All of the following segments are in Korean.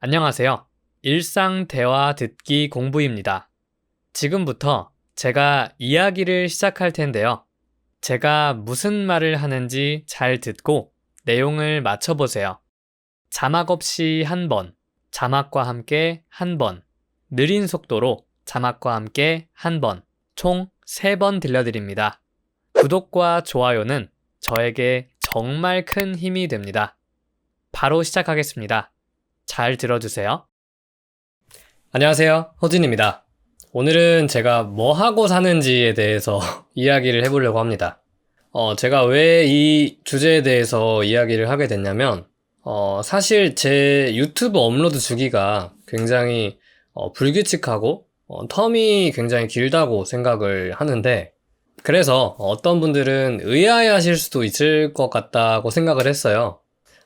안녕하세요. 일상 대화 듣기 공부입니다. 지금부터 제가 이야기를 시작할 텐데요. 제가 무슨 말을 하는지 잘 듣고 내용을 맞춰보세요. 자막 없이 한 번, 자막과 함께 한 번, 느린 속도로 자막과 함께 한 번, 총 3번 들려드립니다. 구독과 좋아요는 저에게 정말 큰 힘이 됩니다. 바로 시작하겠습니다. 잘 들어주세요. 안녕하세요. 허진입니다. 오늘은 제가 뭐 하고 사는지에 대해서 이야기를 해보려고 합니다. 제가 왜 이 주제에 대해서 이야기를 하게 됐냐면, 사실 제 유튜브 업로드 주기가 굉장히 불규칙하고 텀이 굉장히 길다고 생각을 하는데, 그래서 어떤 분들은 의아해하실 수도 있을 것 같다고 생각을 했어요.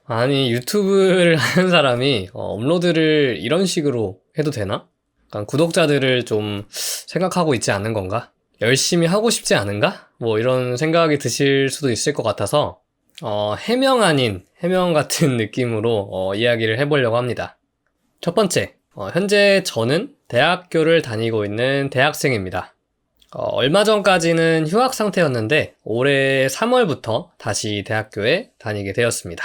아니, 유튜브를 하는 사람이 업로드를 이런 식으로 해도 되나? 약간 구독자들을 좀 생각하고 있지 않은 건가? 열심히 하고 싶지 않은가? 뭐 이런 생각이 드실 수도 있을 것 같아서 해명 아닌 해명 같은 느낌으로 이야기를 해보려고 합니다. 첫 번째, 현재 저는 대학교를 다니고 있는 대학생입니다. 얼마 전까지는 휴학 상태였는데 올해 3월부터 다시 대학교에 다니게 되었습니다.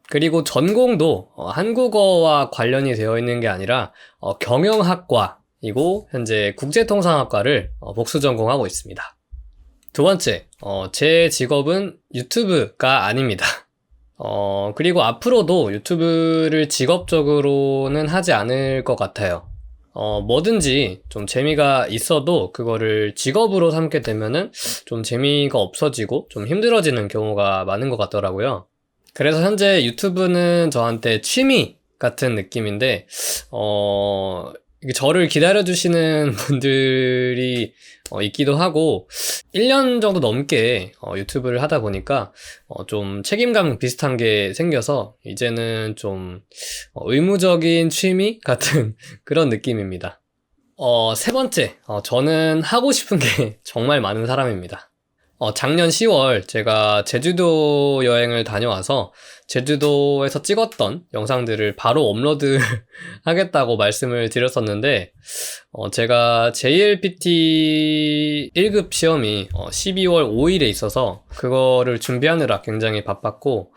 그리고 전공도 한국어와 관련이 되어 있는 게 아니라 경영학과이고 현재 국제통상학과를 복수 전공하고 있습니다. 두 번째, 제 직업은 유튜브가 아닙니다. 그리고 앞으로도 유튜브를 직업적으로는 하지 않을 것 같아요. 뭐든지 좀 재미가 있어도 그거를 직업으로 삼게 되면은 좀 재미가 없어지고 좀 힘들어지는 경우가 많은 것 같더라고요. 그래서 현재 유튜브는 저한테 취미 같은 느낌인데, 이게 저를 기다려주시는 분들이 있기도 하고, 1년 정도 넘게 유튜브를 하다 보니까 좀 책임감 비슷한 게 생겨서 이제는 좀 의무적인 취미 같은 그런 느낌입니다. 세 번째, 저는 하고 싶은 게 정말 많은 사람입니다. 작년 10월 제가 제주도 여행을 다녀와서 제주도에서 찍었던 영상들을 바로 업로드 하겠다고 말씀을 드렸었는데, 제가 JLPT 1급 시험이 12월 5일에 있어서 그거를 준비하느라 굉장히 바빴고,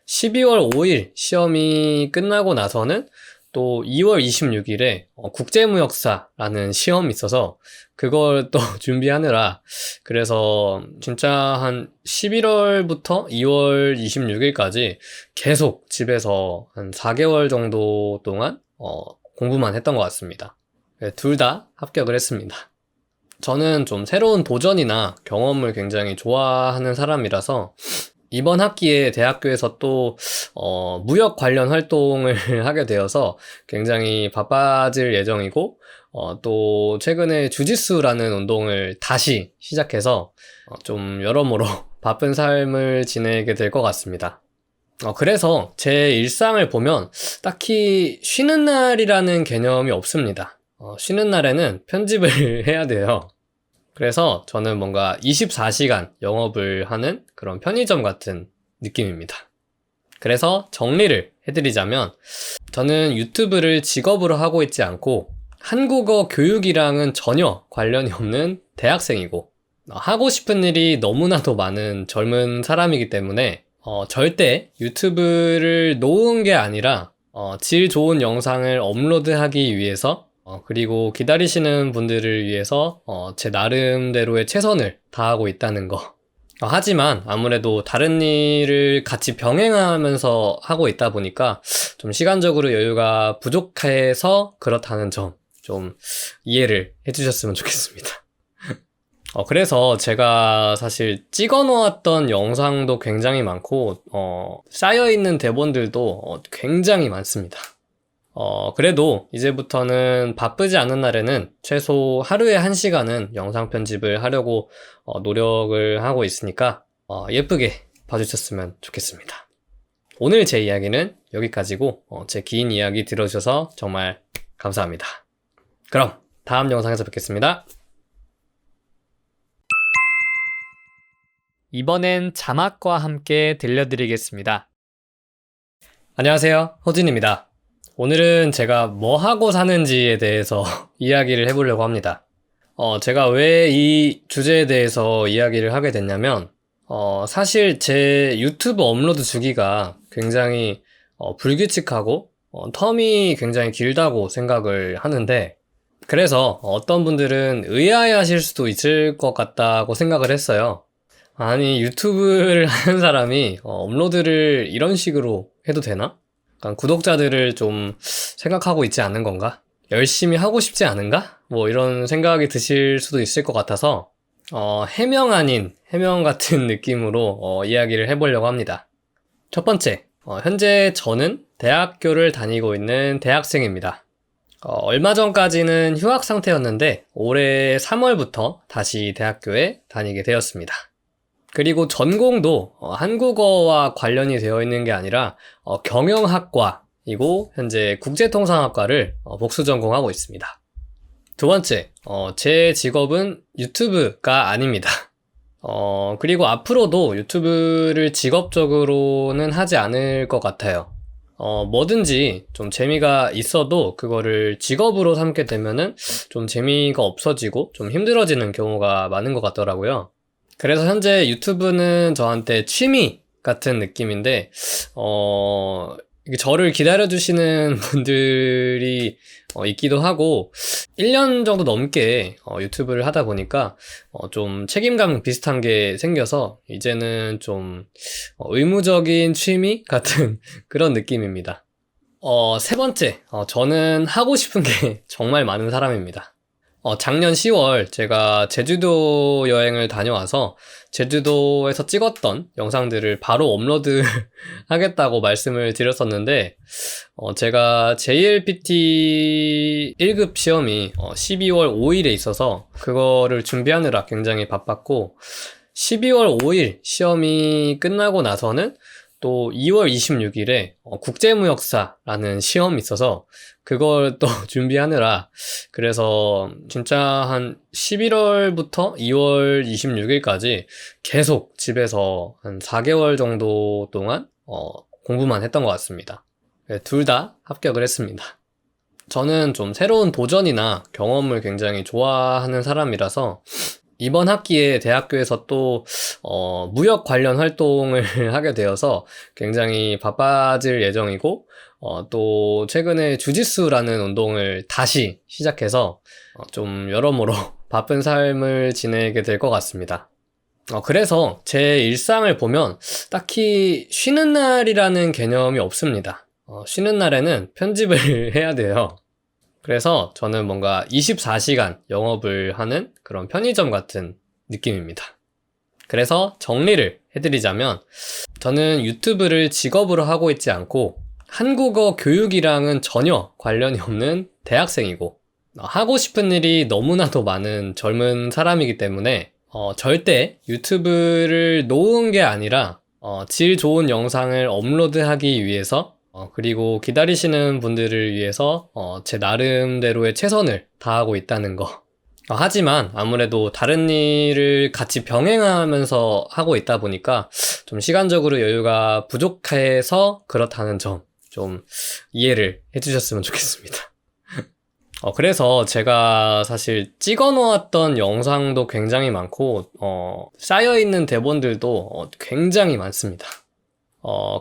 12월 5일 시험이 끝나고 나서는 또 2월 26일에 국제무역사라는 시험이 있어서 그걸 또 준비하느라, 그래서 진짜 한 11월부터 2월 26일까지 계속 집에서 한 4개월 정도 동안 공부만 했던 것 같습니다. 둘 다 합격을 했습니다. 저는 좀 새로운 도전이나 경험을 굉장히 좋아하는 사람이라서 이번 학기에 대학교에서 또 무역 관련 활동을 하게 되어서 굉장히 바빠질 예정이고, 또 최근에 주짓수라는 운동을 다시 시작해서 좀 여러모로 바쁜 삶을 지내게 될 것 같습니다. 그래서 제 일상을 보면 딱히 쉬는 날이라는 개념이 없습니다. 쉬는 날에는 편집을 해야 돼요. 그래서 저는 뭔가 24시간 영업을 하는 그런 편의점 같은 느낌입니다. 그래서 정리를 해드리자면, 저는 유튜브를 직업으로 하고 있지 않고 한국어 교육이랑은 전혀 관련이 없는 대학생이고, 하고 싶은 일이 너무나도 많은 젊은 사람이기 때문에 절대 유튜브를 놓은 게 아니라 질 좋은 영상을 업로드하기 위해서, 그리고 기다리시는 분들을 위해서 제 나름대로의 최선을 다하고 있다는 거. 하지만 아무래도 다른 일을 같이 병행하면서 하고 있다 보니까 좀 시간적으로 여유가 부족해서 그렇다는 점 좀 이해를 해주셨으면 좋겠습니다. 그래서 제가 사실 찍어 놓았던 영상도 굉장히 많고, 쌓여있는 대본들도 굉장히 많습니다. 그래도 이제부터는 바쁘지 않은 날에는 최소 하루에 1시간은 영상 편집을 하려고 노력을 하고 있으니까 예쁘게 봐주셨으면 좋겠습니다. 오늘 제 이야기는 여기까지고, 제 긴 이야기 들어주셔서 정말 감사합니다. 그럼 다음 영상에서 뵙겠습니다. 이번엔 자막과 함께 들려드리겠습니다. 안녕하세요, 허진입니다. 오늘은 제가 뭐 하고 사는지에 대해서 이야기를 해보려고 합니다. 제가 왜 이 주제에 대해서 이야기를 하게 됐냐면, 사실 제 유튜브 업로드 주기가 굉장히 불규칙하고 텀이 굉장히 길다고 생각을 하는데, 그래서 어떤 분들은 의아해 하실 수도 있을 것 같다고 생각을 했어요. 아니, 유튜브를 하는 사람이 업로드를 이런 식으로 해도 되나? 약간 구독자들을 좀 생각하고 있지 않은 건가? 열심히 하고 싶지 않은가? 뭐 이런 생각이 드실 수도 있을 것 같아서 해명 아닌 해명 같은 느낌으로 이야기를 해보려고 합니다. 첫 번째, 현재 저는 대학교를 다니고 있는 대학생입니다. 얼마 전까지는 휴학 상태였는데 올해 3월부터 다시 대학교에 다니게 되었습니다. 그리고 전공도 한국어와 관련이 되어 있는 게 아니라 경영학과이고 현재 국제통상학과를 복수 전공하고 있습니다. 두 번째, 제 직업은 유튜브가 아닙니다. 그리고 앞으로도 유튜브를 직업적으로는 하지 않을 것 같아요. 뭐든지 좀 재미가 있어도 그거를 직업으로 삼게 되면은 좀 재미가 없어지고 좀 힘들어지는 경우가 많은 것 같더라고요. 그래서 현재 유튜브는 저한테 취미 같은 느낌인데, 이게 저를 기다려주시는 분들이 있기도 하고, 1년 정도 넘게 유튜브를 하다 보니까 좀 책임감 비슷한 게 생겨서 이제는 좀 의무적인 취미 같은 그런 느낌입니다. 세 번째, 저는 하고 싶은 게 정말 많은 사람입니다. 작년 10월 제가 제주도 여행을 다녀와서 제주도에서 찍었던 영상들을 바로 업로드 하겠다고 말씀을 드렸었는데, 제가 JLPT 1급 시험이 12월 5일에 있어서 그거를 준비하느라 굉장히 바빴고, 12월 5일 시험이 끝나고 나서는 또 2월 26일에 국제무역사라는 시험이 있어서 그걸 또 준비하느라, 그래서 진짜 한 11월부터 2월 26일까지 계속 집에서 한 4개월 정도 동안 공부만 했던 것 같습니다. 둘 다 합격을 했습니다. 저는 좀 새로운 도전이나 경험을 굉장히 좋아하는 사람이라서 이번 학기에 대학교에서 또 무역 관련 활동을 하게 되어서 굉장히 바빠질 예정이고, 또 최근에 주짓수라는 운동을 다시 시작해서 좀 여러모로 바쁜 삶을 지내게 될 것 같습니다. 그래서 제 일상을 보면 딱히 쉬는 날이라는 개념이 없습니다. 쉬는 날에는 편집을 해야 돼요. 그래서 저는 뭔가 24시간 영업을 하는 그런 편의점 같은 느낌입니다. 그래서 정리를 해드리자면, 저는 유튜브를 직업으로 하고 있지 않고 한국어 교육이랑은 전혀 관련이 없는 대학생이고, 하고 싶은 일이 너무나도 많은 젊은 사람이기 때문에 절대 유튜브를 놓은 게 아니라 질 좋은 영상을 업로드하기 위해서, 그리고 기다리시는 분들을 위해서 제 나름대로의 최선을 다하고 있다는 거. 하지만 아무래도 다른 일을 같이 병행하면서 하고 있다 보니까 좀 시간적으로 여유가 부족해서 그렇다는 점 좀 이해를 해주셨으면 좋겠습니다. 그래서 제가 사실 찍어 놓았던 영상도 굉장히 많고, 쌓여있는 대본들도 굉장히 많습니다.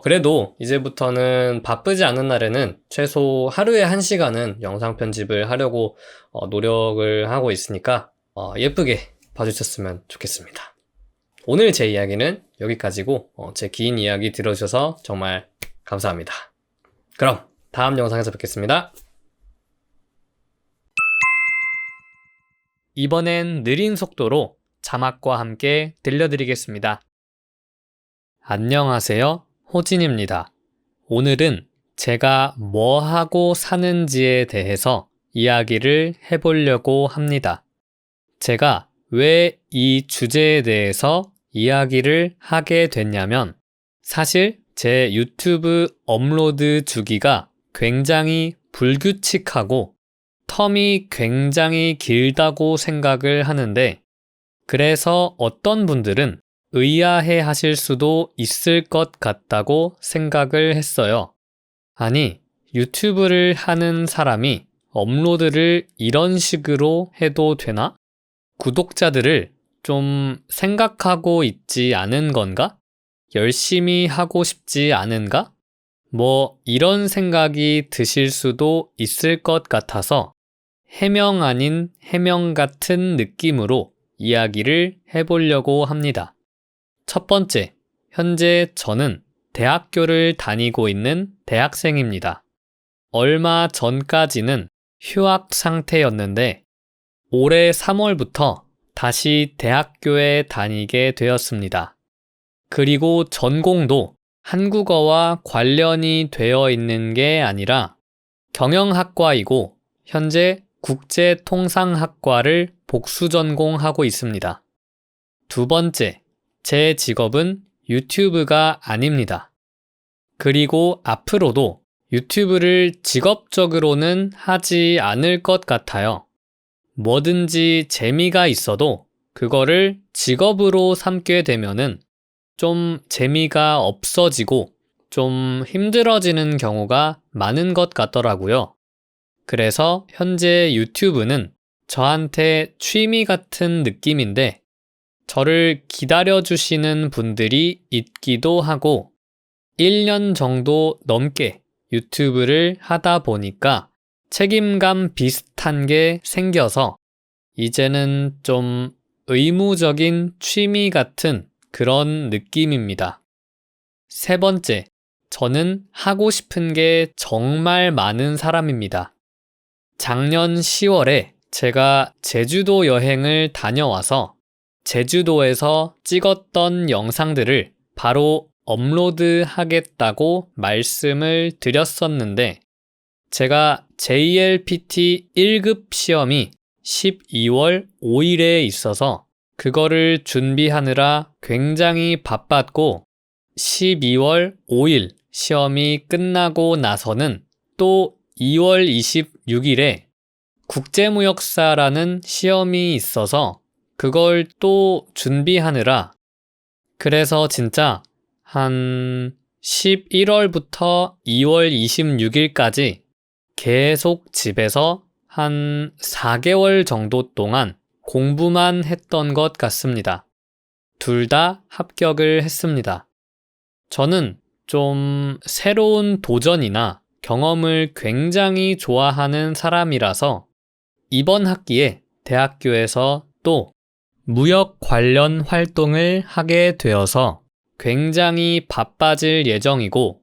그래도 이제부터는 바쁘지 않은 날에는 최소 하루에 1시간은 영상 편집을 하려고 노력을 하고 있으니까 예쁘게 봐주셨으면 좋겠습니다. 오늘 제 이야기는 여기까지고, 제 긴 이야기 들어주셔서 정말 감사합니다. 그럼 다음 영상에서 뵙겠습니다. 이번엔 느린 속도로 자막과 함께 들려드리겠습니다. 안녕하세요, 호진입니다. 오늘은 제가 뭐 하고 사는지에 대해서 이야기를 해보려고 합니다. 제가 왜 이 주제에 대해서 이야기를 하게 됐냐면, 사실 제 유튜브 업로드 주기가 굉장히 불규칙하고 텀이 굉장히 길다고 생각을 하는데, 그래서 어떤 분들은 의아해 하실 수도 있을 것 같다고 생각을 했어요. 아니, 유튜브를 하는 사람이 업로드를 이런 식으로 해도 되나? 구독자들을 좀 생각하고 있지 않은 건가? 열심히 하고 싶지 않은가? 뭐 이런 생각이 드실 수도 있을 것 같아서 해명 아닌 해명 같은 느낌으로 이야기를 해보려고 합니다. 첫 번째, 현재 저는 대학교를 다니고 있는 대학생입니다. 얼마 전까지는 휴학 상태였는데 올해 3월부터 다시 대학교에 다니게 되었습니다. 그리고 전공도 한국어와 관련이 되어 있는 게 아니라 경영학과이고 현재 국제통상학과를 복수 전공하고 있습니다. 두 번째, 제 직업은 유튜브가 아닙니다. 그리고 앞으로도 유튜브를 직업적으로는 하지 않을 것 같아요. 뭐든지 재미가 있어도 그거를 직업으로 삼게 되면은 좀 재미가 없어지고 좀 힘들어지는 경우가 많은 것 같더라고요. 그래서 현재 유튜브는 저한테 취미 같은 느낌인데 저를 기다려주시는 분들이 있기도 하고 1년 정도 넘게 유튜브를 하다 보니까 책임감 비슷한 게 생겨서 이제는 좀 의무적인 취미 같은 그런 느낌입니다. 세 번째, 저는 하고 싶은 게 정말 많은 사람입니다. 작년 10월에 제가 제주도 여행을 다녀와서 제주도에서 찍었던 영상들을 바로 업로드하겠다고 말씀을 드렸었는데 제가 JLPT 1급 시험이 12월 5일에 있어서 그거를 준비하느라 굉장히 바빴고 12월 5일 시험이 끝나고 나서는 또 2월 26일에 국제무역사라는 시험이 있어서 그걸 또 준비하느라 그래서 진짜 한 11월부터 2월 26일까지 계속 집에서 한 4개월 정도 동안 공부만 했던 것 같습니다. 둘 다 합격을 했습니다. 저는 좀 새로운 도전이나 경험을 굉장히 좋아하는 사람이라서 이번 학기에 대학교에서 또 무역 관련 활동을 하게 되어서 굉장히 바빠질 예정이고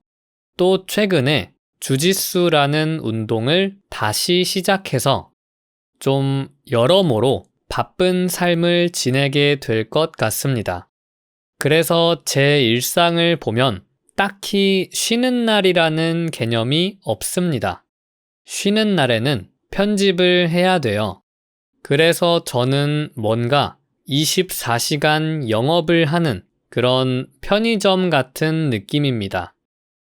또 최근에 주짓수라는 운동을 다시 시작해서 좀 여러모로 바쁜 삶을 지내게 될 것 같습니다. 그래서 제 일상을 보면 딱히 쉬는 날이라는 개념이 없습니다. 쉬는 날에는 편집을 해야 돼요. 그래서 저는 뭔가 24시간 영업을 하는 그런 편의점 같은 느낌입니다.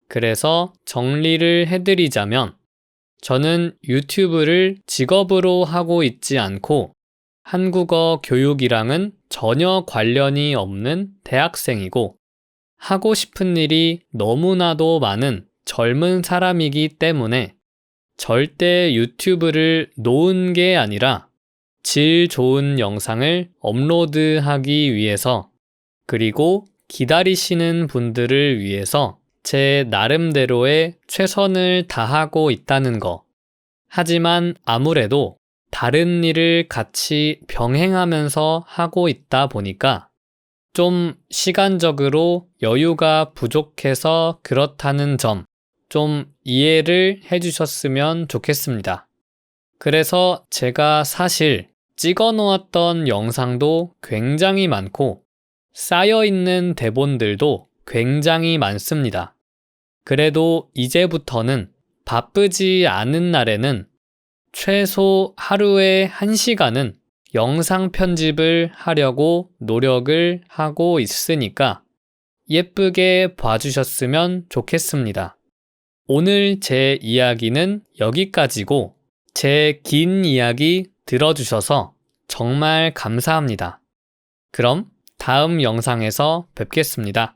그래서 정리를 해드리자면 저는 유튜브를 직업으로 하고 있지 않고 한국어 교육이랑은 전혀 관련이 없는 대학생이고 하고 싶은 일이 너무나도 많은 젊은 사람이기 때문에 절대 유튜브를 놓은 게 아니라 질 좋은 영상을 업로드하기 위해서 그리고 기다리시는 분들을 위해서 제 나름대로의 최선을 다하고 있다는 거. 하지만 아무래도 다른 일을 같이 병행하면서 하고 있다 보니까 좀 시간적으로 여유가 부족해서 그렇다는 점 좀 이해를 해주셨으면 좋겠습니다. 그래서 제가 사실 찍어 놓았던 영상도 굉장히 많고 쌓여있는 대본들도 굉장히 많습니다. 그래도 이제부터는 바쁘지 않은 날에는 최소 하루에 1시간은 영상 편집을 하려고 노력을 하고 있으니까 예쁘게 봐주셨으면 좋겠습니다. 오늘 제 이야기는 여기까지고 제 긴 이야기 들어주셔서 정말 감사합니다. 그럼 다음 영상에서 뵙겠습니다.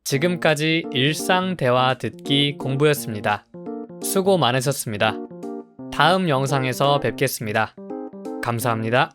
지금까지 일상 대화 듣기 공부였습니다. 수고 많으셨습니다. 다음 영상에서 뵙겠습니다. 감사합니다.